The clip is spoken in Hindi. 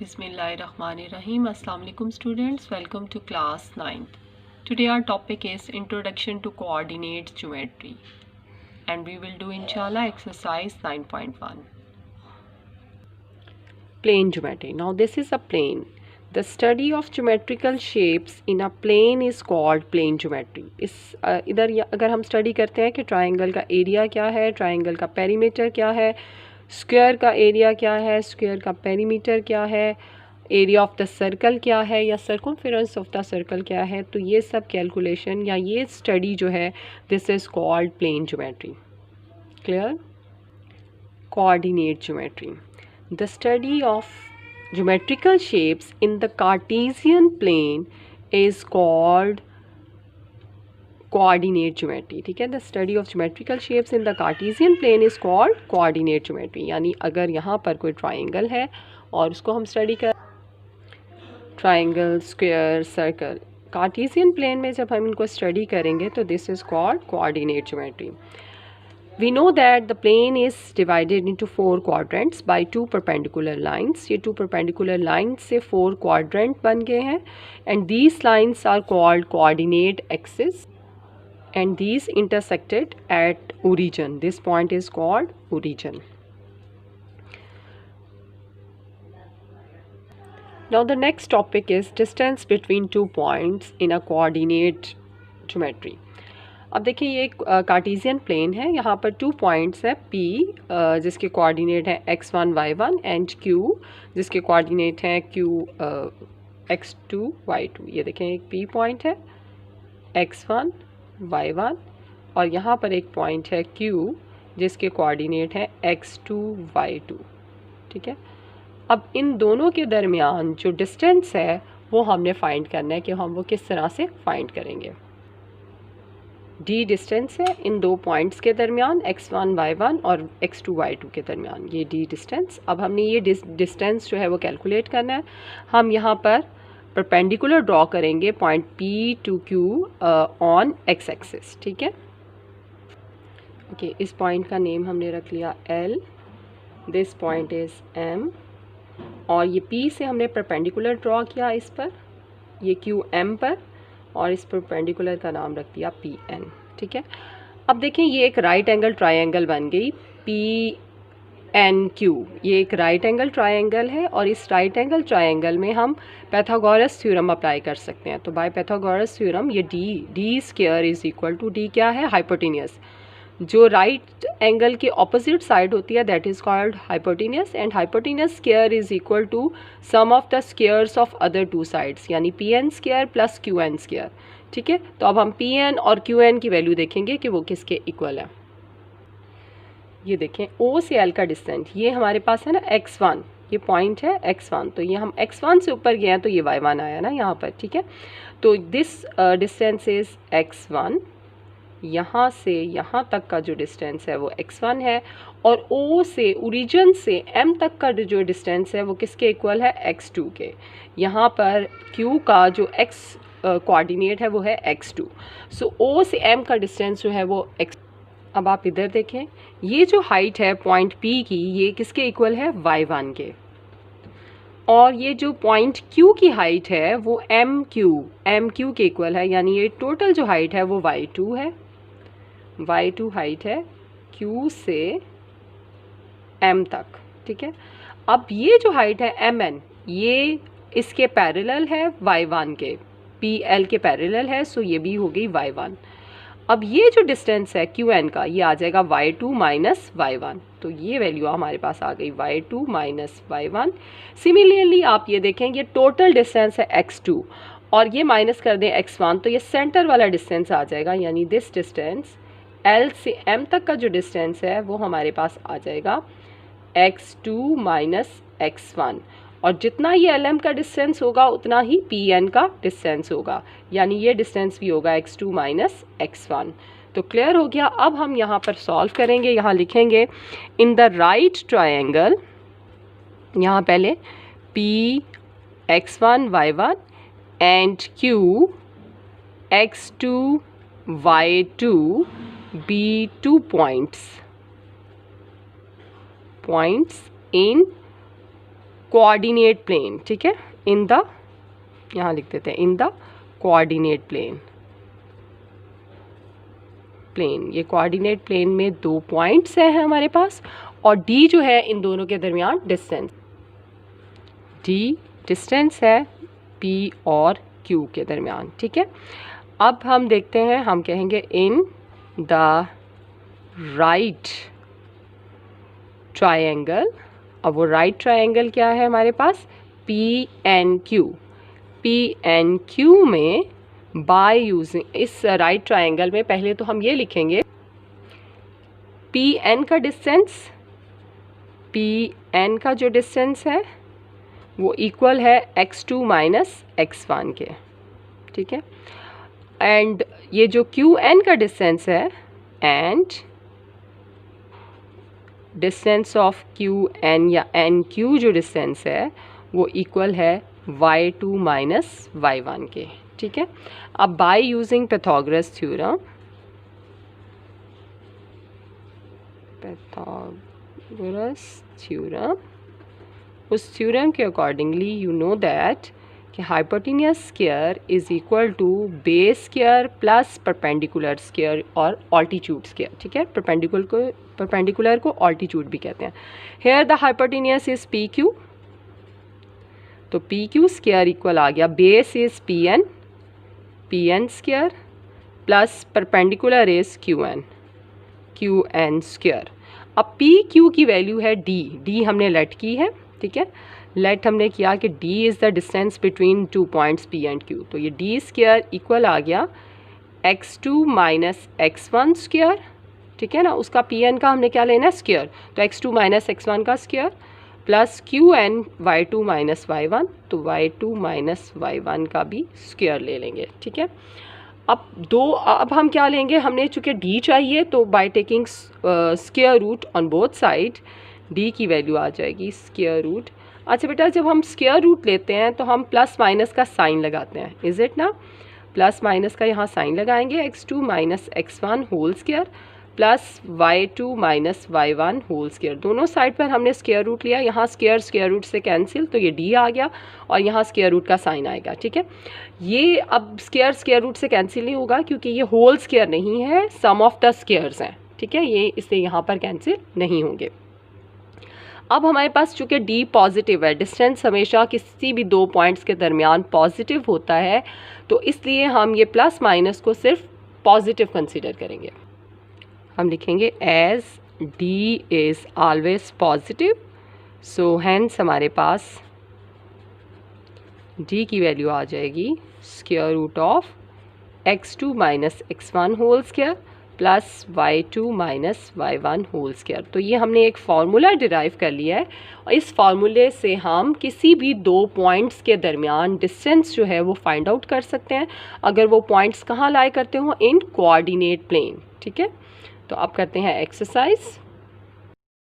Bismillahirrahmanirrahim. Assalamu alaikum students. Welcome to class 9th. Today our topic is Introduction to Coordinate Geometry and we will do inshallah exercise 9.1. Plane geometry. Now this is a plane. The study of geometrical shapes in a plane is called plane geometry. इस इधर अगर हम स्टडी करते हैं कि ट्राइंगल का एरिया क्या है, ट्राइंगल का पेरीमीटर क्या है, स्क्वायर का एरिया क्या है, स्क्वायर का पेरीमीटर क्या है, एरिया ऑफ द सर्कल क्या है या सर्कमफेरेंस ऑफ द सर्कल क्या है, तो ये सब कैलकुलेशन या ये स्टडी जो है this is called plane geometry. Clear? Coordinate geometry. The study of geometrical shapes in the Cartesian plane is called coordinate geometry. ठीक है, the study of geometrical shapes in the Cartesian plane is called coordinate geometry. यानी अगर यहाँ पर कोई ट्राइंगल है और उसको हम स्टडी कर triangle, square, circle, Cartesian plane में जब हम इनको स्टडी करेंगे तो this is called coordinate geometry. We know that the plane is divided into 4 quadrants by 2 perpendicular lines. ये 2 perpendicular lines से 4 quadrant बन गए हैं and these lines are called coordinate axes and these intersected at origin. This point is called origin. Now the next topic is distance between 2 points in a coordinate geometry. अब देखिए ये एक कार्टेशियन प्लेन है, यहाँ पर 2 पॉइंट्स है P जिसके कोऑर्डिनेट है x1 y1 एंड Q जिसके कोऑर्डिनेट हैं Q x2 y2. ये देखें एक P पॉइंट है x1 y1 और यहाँ पर एक पॉइंट है Q जिसके कोऑर्डिनेट है x2 y2. ठीक है, अब इन दोनों के दरमियान जो डिस्टेंस है वो हमने फाइंड करना है कि हम वो किस तरह से फाइंड करेंगे. d डिस्टेंस है इन 2 पॉइंट्स के दरमियान x1 y1 और x2 y2 के दरमियान, ये d डिस्टेंस. अब हमने ये डिस्टेंस जो है वो कैलकुलेट करना है. हम यहाँ पर परपेंडिकुलर ड्रॉ करेंगे point P to Q on x axis. ठीक है, ओके, इस पॉइंट का नेम हमने रख लिया L, this point is M और ये P से हमने परपेंडिकुलर ड्रॉ किया इस पर, ये Q M पर और इस परपेंडिकुलर का नाम रख दिया PN. ठीक है, अब देखें ये एक राइट एंगल ट्रायंगल बन गई PNQ. ये एक राइट एंगल ट्रायंगल है और इस राइट एंगल ट्रायंगल में हम पैथागोरस थ्योरम अप्लाई कर सकते हैं. तो बाय पैथागोरस थ्योरम ये D square is equal to D क्या है, हाइपोटेनियस. जो राइट एंगल की ऑपोजिट साइड होती है that is called hypotenuse and hypotenuse square is equal to sum of the squares of other 2 sides यानी PN square plus QN square. ठीक है, तो अब हम PN और QN की वैल्यू देखेंगे कि वो किसके इक्वल है. ये देखें O से L का डिस्टेंस ये हमारे पास है ना x1, ये पॉइंट है x1, तो ये हम x1 से ऊपर गए हैं तो ये y1 आया ना यहाँ पर. ठीक है, तो दिस डिस्टेंस इज़ x1. यहाँ से यहाँ तक का जो डिस्टेंस है वो x1 है और O से ओरिजिन से M तक का जो डिस्टेंस है वो किसके इक्वल है, x2 के. यहाँ पर Q का जो x कोऑर्डिनेट है वो है x2. सो O से M का डिस्टेंस जो है वो x. अब आप इधर देखें ये जो हाइट है पॉइंट P की ये किसके इक्वल है, y1 के. और ये जो पॉइंट Q की हाइट है वो MQ के इक्वल है, यानी ये टोटल जो हाइट है वो y2 है. y2 हाइट है Q से M तक. ठीक है, अब ये जो हाइट है MN ये इसके पैरेलल है y1 के, PL के पैरेलल है, सो ये भी हो गई y1. अब ये जो डिस्टेंस है QN का ये आ जाएगा y2 माइनस y1, तो ये वैल्यू हमारे पास आ गई y2 माइनस y1. सिमिलरली आप ये देखें ये टोटल डिस्टेंस है x2 और ये माइनस कर दें x1 तो ये सेंटर वाला डिस्टेंस आ जाएगा, यानी दिस डिस्टेंस L से M तक का जो डिस्टेंस है वो हमारे पास आ जाएगा x2 माइनस x1 और जितना ये LM का डिस्टेंस होगा उतना ही PN का डिस्टेंस होगा, यानी ये डिस्टेंस भी होगा x2 माइनस x1. तो क्लियर हो गया. अब हम यहाँ पर सॉल्व करेंगे. यहाँ लिखेंगे इन द राइट ट्रायंगल, यहाँ पहले P x1 y1 and Q x2 y2 be 2 points in coordinate plane, ठीक है, इन द, यहाँ लिख देते हैं इन द कोऑर्डिनेट प्लेन। ये कोऑर्डिनेट प्लेन में 2 पॉइंट्स हैं हमारे पास, और डी जो है इन दोनों के दरमियान डिस्टेंस, डी डिस्टेंस है पी और क्यू के दरमियान, ठीक है। अब हम देखते हैं, हम कहेंगे इन द राइट ट्रायंगल। अब वो राइट ट्रायंगल क्या है हमारे पास, पी एन क्यू में बाय यूजिंग, इस राइट ट्रायंगल में पहले तो हम ये लिखेंगे पी एन का डिस्टेंस, पी एन का जो डिस्टेंस है वो इक्वल है x2 माइनस x1 के, ठीक है। एंड ये जो क्यू एन का डिस्टेंस है, and distance of Q N या एन क्यू जो डिस्टेंस है वो इक्वल है y2 माइनस y1 के, ठीक है। अब बाय यूजिंग पाइथागोरस थ्योरम, उस थ्योरम के अकॉर्डिंगली यू नो दैट कि hypotenuse square is equal to base square plus perpendicular square और ऑल्टीट्यूड स्क्वायर, ठीक है। परपेंडिकुलर को ऑल्टीट्यूड भी कहते हैं। Here the hypotenuse is P Q, तो पी क्यू स्क्वायर इक्वल आ गया, base is P N square plus perpendicular is Q N square. अब पी क्यू की वैल्यू है डी हमने लेट की है, ठीक है। लेट हमने किया कि d is the distance between 2 points p and q, तो ये d स्क्वायर इक्वल आ गया x2 माइनस x1 स्क्वायर, ठीक है ना। उसका pn का हमने क्या लेना है, स्क्वायर, तो x2 माइनस x1 का square plus qn y2 minus y1, तो y2 माइनस y1 का भी स्क्वायर ले लेंगे, ठीक है। अब हम क्या लेंगे, हमने चूँकि d चाहिए तो by taking square root on both side d की वैल्यू आ जाएगी स्क्वायर रूट। अच्छा बेटा, जब हम स्क्वायर रूट लेते हैं तो हम प्लस माइनस का साइन लगाते हैं, इज़ इट ना। प्लस माइनस का यहाँ साइन लगाएंगे, x2 minus x1 whole square plus y2 minus y1 whole square. दोनों साइड पर हमने स्क्वायर रूट लिया, यहाँ स्क्वायर रूट से कैंसिल, तो ये d आ गया और यहाँ स्क्वायर रूट का साइन आएगा, ठीक है। ये अब स्क्वायर रूट से कैंसिल नहीं होगा क्योंकि ये होल स्क्वायर नहीं है, सम ऑफ द स्क्वायर्स हैं, ठीक है, ये इसलिए यहाँ पर कैंसिल नहीं होंगे। अब हमारे पास चूँकि d पॉजिटिव है, डिस्टेंस हमेशा किसी भी 2 पॉइंट्स के दरमियान पॉजिटिव होता है, तो इसलिए हम ये प्लस माइनस को सिर्फ पॉजिटिव कंसीडर करेंगे। हम लिखेंगे as d is always positive, so hence हमारे पास d की वैल्यू आ जाएगी square root of x2 minus x1 whole square plus y2 minus y1 whole square. तो ये हमने एक फार्मूला डिराइव कर लिया है, और इस फार्मूले से हम किसी भी 2 पॉइंट्स के दरमियान डिस्टेंस जो है वो फाइंड आउट कर सकते हैं, अगर वो पॉइंट्स कहाँ लाई करते हो, इन कोऑर्डिनेट प्लेन, ठीक है। तो अब करते हैं एक्सरसाइज।